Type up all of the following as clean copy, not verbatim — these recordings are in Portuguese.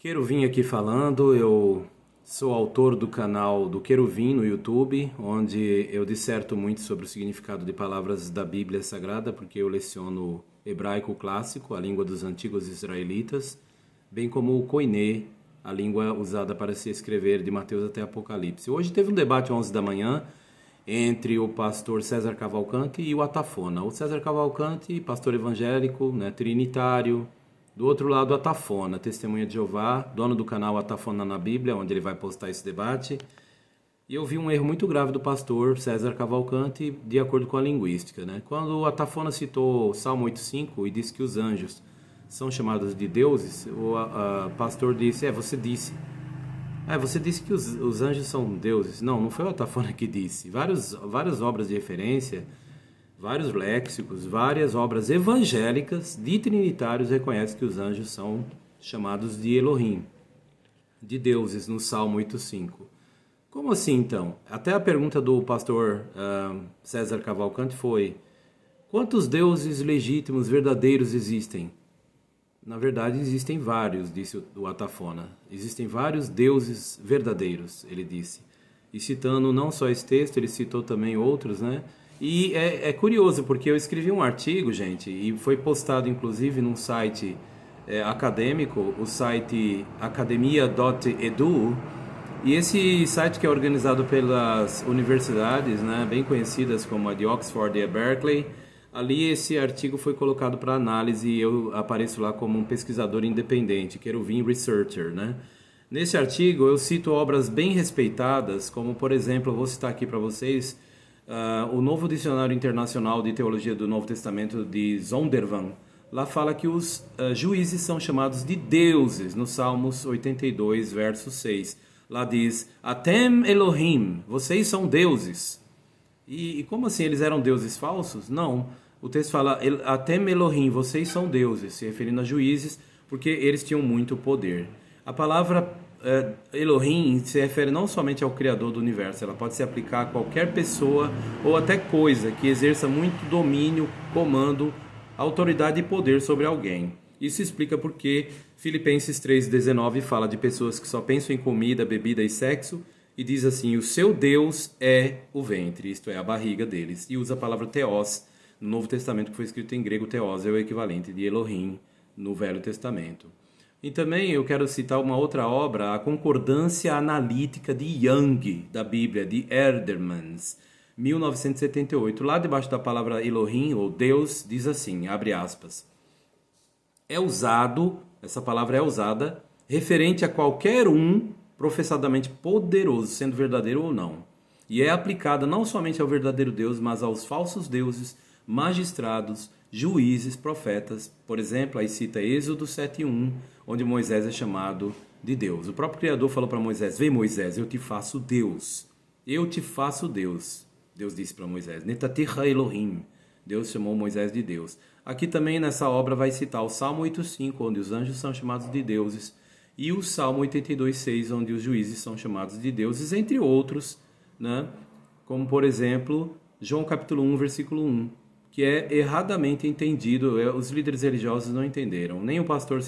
Queruvim aqui falando, eu sou autor do canal do Queruvim no YouTube, onde eu disserto muito sobre o significado de palavras da Bíblia Sagrada, porque eu leciono hebraico clássico, a língua dos antigos israelitas, bem como o Koiné, a língua usada para se escrever de Mateus até Apocalipse. Hoje teve um debate às 11 da manhã entre o pastor César Cavalcante e o Atafona. O César Cavalcante, pastor evangélico, né, trinitário. Do outro lado, a Tafona, testemunha de Jeová, dono do canal Atafona na Bíblia, onde ele vai postar esse debate. E eu vi um erro muito grave do pastor César Cavalcante, de acordo com a linguística, né? Quando a Tafona citou Salmo 8,5 e disse que os anjos são chamados de deuses, o pastor disse, você disse. Você disse que os anjos são deuses. Não, não foi o Atafona que disse. Várias obras de referência, vários léxicos, várias obras evangélicas de trinitários reconhecem que os anjos são chamados de Elohim, de deuses, no Salmo 8,5. Como assim, então? Até a pergunta do pastor César Cavalcante foi: quantos deuses legítimos, verdadeiros existem? Na verdade, existem vários, disse o Atafona. Existem vários deuses verdadeiros, ele disse. E citando não só esse texto, ele citou também outros, né? E é curioso, porque eu escrevi um artigo, gente, e foi postado inclusive num site acadêmico, o site academia.edu, e esse site, que é organizado pelas universidades, né, bem conhecidas como a de Oxford e a Berkeley, ali esse artigo foi colocado para análise e eu apareço lá como um pesquisador independente, Queruvim Researcher, né? Nesse artigo eu cito obras bem respeitadas, como por exemplo, eu vou citar aqui para vocês o Novo Dicionário Internacional de Teologia do Novo Testamento de Zondervan. Lá fala que os juízes são chamados de deuses, no Salmos 82, verso 6. Lá diz, Atem Elohim, vocês são deuses. E como assim, eles eram deuses falsos? Não. O texto fala, Atem Elohim, vocês são deuses, se referindo a juízes, porque eles tinham muito poder. A palavra Elohim se refere não somente ao Criador do universo, ela pode se aplicar a qualquer pessoa ou até coisa que exerça muito domínio, comando, autoridade e poder sobre alguém. Isso explica porque Filipenses 3,19 fala de pessoas que só pensam em comida, bebida e sexo, e diz assim, o seu Deus é o ventre, isto é, a barriga deles. E usa a palavra theos no Novo Testamento, que foi escrito em grego. Theos é o equivalente de Elohim no Velho Testamento. E também eu quero citar uma outra obra, a Concordância Analítica de Young, da Bíblia, de Erdermans, 1978. Lá debaixo da palavra Elohim, ou Deus, diz assim, abre aspas, essa palavra é usada, referente a qualquer um professadamente poderoso, sendo verdadeiro ou não. E é aplicada não somente ao verdadeiro Deus, mas aos falsos deuses, magistrados, juízes, profetas. Por exemplo, aí cita Êxodo 7:1, onde Moisés é chamado de Deus. O próprio Criador falou para Moisés, vem Moisés, eu te faço Deus. Eu te faço Deus. Deus disse para Moisés, Netaticha Elohim. Deus chamou Moisés de Deus. Aqui também nessa obra vai citar o Salmo 8,5, onde os anjos são chamados de deuses, e o Salmo 82,6, onde os juízes são chamados de deuses, entre outros, né? Como por exemplo, João capítulo 1, versículo 1, que é erradamente entendido, os líderes religiosos não entenderam, nem o pastor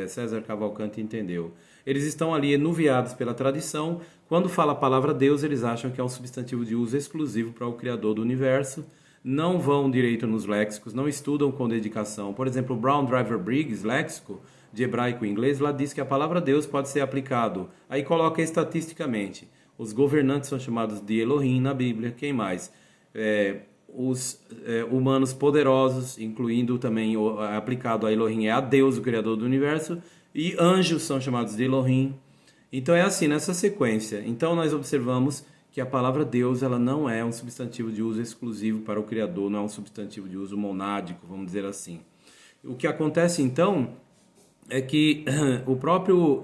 César Cavalcante entendeu. Eles estão ali enuviados pela tradição, quando fala a palavra Deus, eles acham que é um substantivo de uso exclusivo para o Criador do universo, não vão direito nos léxicos, não estudam com dedicação. Por exemplo, Brown Driver Briggs, léxico de hebraico e inglês, lá diz que a palavra Deus pode ser aplicado. Aí coloca estatisticamente. Os governantes são chamados de Elohim na Bíblia. Quem mais? Os humanos poderosos, incluindo também aplicado a Elohim, é a Deus, o Criador do universo. E anjos são chamados de Elohim. Então é assim, nessa sequência. Então nós observamos que a palavra Deus, ela não é um substantivo de uso exclusivo para o Criador, não é um substantivo de uso monádico, vamos dizer assim. O que acontece então é que o próprio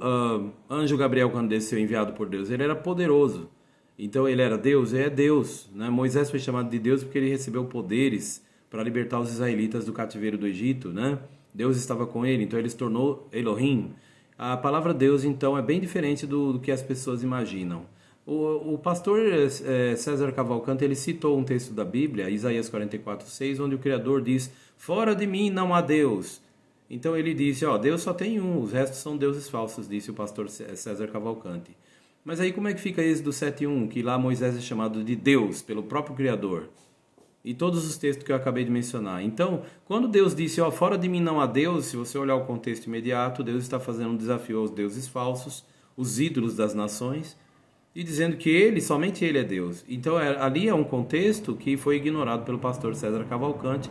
anjo Gabriel, quando desceu enviado por Deus, ele era poderoso. Então ele era Deus, ele é Deus, né? Moisés foi chamado de Deus porque ele recebeu poderes para libertar os israelitas do cativeiro do Egito, né? Deus estava com ele, então ele se tornou Elohim. A palavra Deus, então, é bem diferente do que as pessoas imaginam. O pastor César Cavalcante, ele citou um texto da Bíblia, Isaías 44:6, onde o Criador diz, fora de mim não há Deus. Então ele disse, ó, Deus só tem um, os restos são deuses falsos, disse o pastor César Cavalcante. Mas aí como é que fica Êxodo 7:1, que lá Moisés é chamado de Deus, pelo próprio Criador? E todos os textos que eu acabei de mencionar. Então, quando Deus disse, ó, fora de mim não há Deus, se você olhar o contexto imediato, Deus está fazendo um desafio aos deuses falsos, os ídolos das nações, e dizendo que ele, somente ele é Deus. Então, ali é um contexto que foi ignorado pelo pastor César Cavalcante.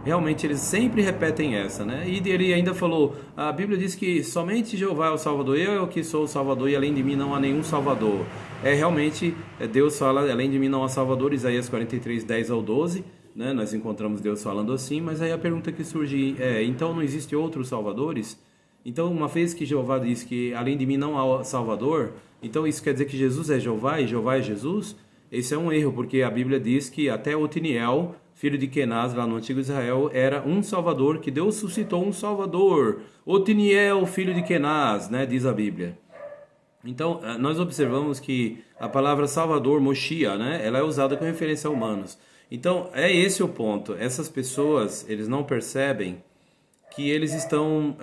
Realmente eles sempre repetem essa, né? E ele ainda falou, a Bíblia diz que somente Jeová é o Salvador, eu é o que sou o Salvador e além de mim não há nenhum Salvador. Realmente, Deus fala, além de mim não há Salvador, Isaías 43, 10 ao 12, né? Nós encontramos Deus falando assim, mas aí a pergunta que surge então não existe outros Salvadores? Então, uma vez que Jeová diz que além de mim não há Salvador, então isso quer dizer que Jesus é Jeová e Jeová é Jesus? Esse é um erro, porque a Bíblia diz que até Otiniel, filho de Kenaz, lá no antigo Israel, era um Salvador, que Deus suscitou um Salvador. Otiniel, filho de Kenaz, né, diz a Bíblia. Então, nós observamos que a palavra Salvador, Moshia, né, ela é usada com referência a humanos. Então, é esse o ponto. Essas pessoas, eles não percebem que eles estão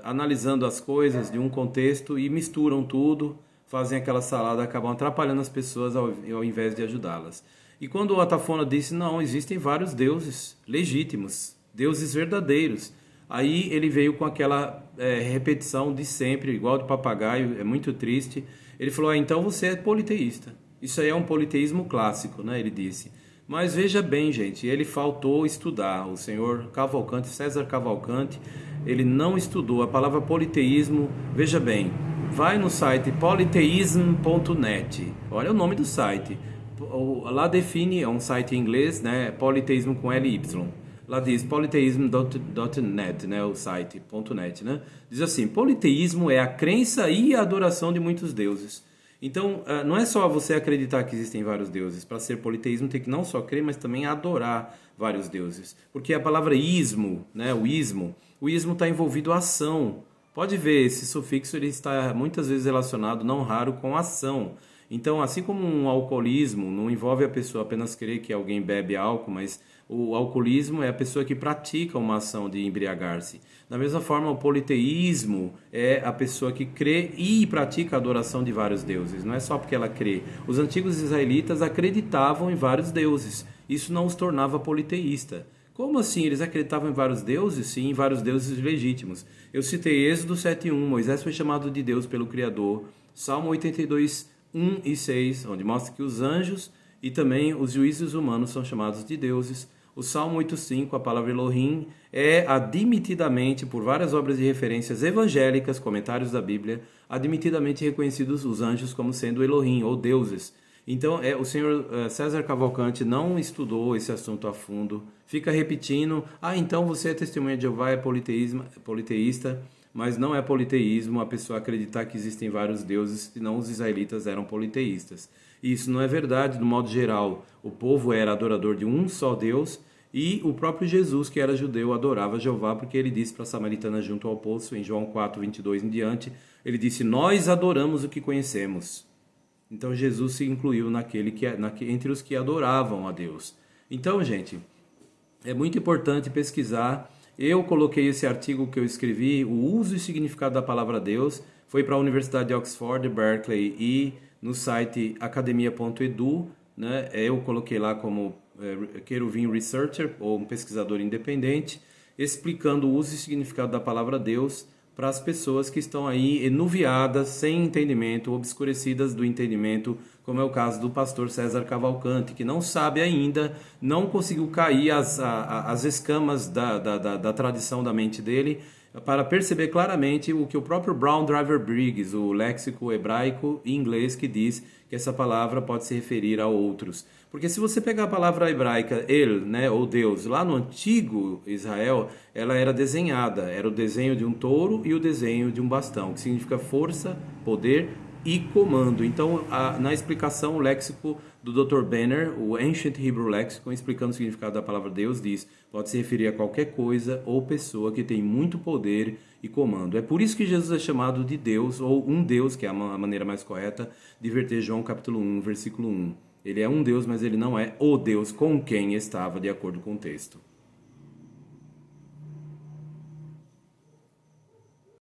analisando as coisas de um contexto e misturam tudo, fazem aquela salada, acabam atrapalhando as pessoas ao invés de ajudá-las. E quando o Atafona disse, não, existem vários deuses legítimos, deuses verdadeiros, aí ele veio com aquela repetição de sempre, igual de papagaio, é muito triste. Ele falou, então você é politeísta. Isso aí é um politeísmo clássico, né? Ele disse. Mas veja bem, gente, ele faltou estudar. O senhor Cavalcante, César Cavalcante, ele não estudou. A palavra politeísmo, veja bem, vai no site politeism.net. Olha o nome do site. Lá define, é um site em inglês, né? Politeísmo com LY. Lá diz politeism.net, né? O site, .net, né? Diz assim, politeísmo é a crença e a adoração de muitos deuses. Então, não é só você acreditar que existem vários deuses. Para ser politeísmo tem que não só crer, mas também adorar vários deuses. Porque a palavra ismo, né, o ismo está envolvido a ação. Pode ver, esse sufixo ele está muitas vezes relacionado, não raro, com ação. Então, assim como um alcoolismo não envolve a pessoa apenas crer que alguém bebe álcool, mas o alcoolismo é a pessoa que pratica uma ação de embriagar-se. Da mesma forma, o politeísmo é a pessoa que crê e pratica a adoração de vários deuses. Não é só porque ela crê. Os antigos israelitas acreditavam em vários deuses. Isso não os tornava politeísta. Como assim? Eles acreditavam em vários deuses? Sim, em vários deuses legítimos. Eu citei Êxodo 7:1, Moisés foi chamado de Deus pelo Criador. Salmo 82, 1 e 6, onde mostra que os anjos e também os juízes humanos são chamados de deuses. O Salmo 8:5, a palavra Elohim, é admitidamente, por várias obras de referências evangélicas, comentários da Bíblia, admitidamente reconhecidos os anjos como sendo Elohim, ou deuses. Então, o senhor César Cavalcante não estudou esse assunto a fundo, fica repetindo, então você é testemunha de Jeová, é politeísta, mas não é politeísmo a pessoa acreditar que existem vários deuses, senão os israelitas eram politeístas. E isso não é verdade, do modo geral. O povo era adorador de um só Deus, e o próprio Jesus, que era judeu, adorava Jeová, porque ele disse para a samaritana junto ao poço, em João 4:22 em diante, ele disse, nós adoramos o que conhecemos. Então Jesus se incluiu entre os que adoravam a Deus. Então, gente, é muito importante pesquisar. Eu coloquei esse artigo que eu escrevi, o uso e significado da palavra Deus, foi para a Universidade de Oxford, Berkeley e no site academia.edu, né? Eu coloquei lá como Queruvim Researcher, ou um pesquisador independente, explicando o uso e significado da palavra Deus para as pessoas que estão aí enuviadas, sem entendimento, obscurecidas do entendimento, como é o caso do pastor César Cavalcante, que não sabe ainda, não conseguiu cair as escamas da tradição da mente dele, para perceber claramente o que o próprio Brown Driver Briggs, o léxico hebraico e inglês, que diz que essa palavra pode se referir a outros. Porque se você pegar a palavra hebraica El, né, ou Deus, lá no antigo Israel, ela era desenhada, era o desenho de um touro e o desenho de um bastão, que significa força, poder e comando. Então, na explicação, o léxico do Dr. Banner, o Ancient Hebrew Lexicon, explicando o significado da palavra Deus, diz, pode se referir a qualquer coisa ou pessoa que tem muito poder e comando. É por isso que Jesus é chamado de Deus, ou um Deus, que é a maneira mais correta de verter João capítulo 1, versículo 1. Ele é um Deus, mas ele não é o Deus com quem estava, de acordo com o texto.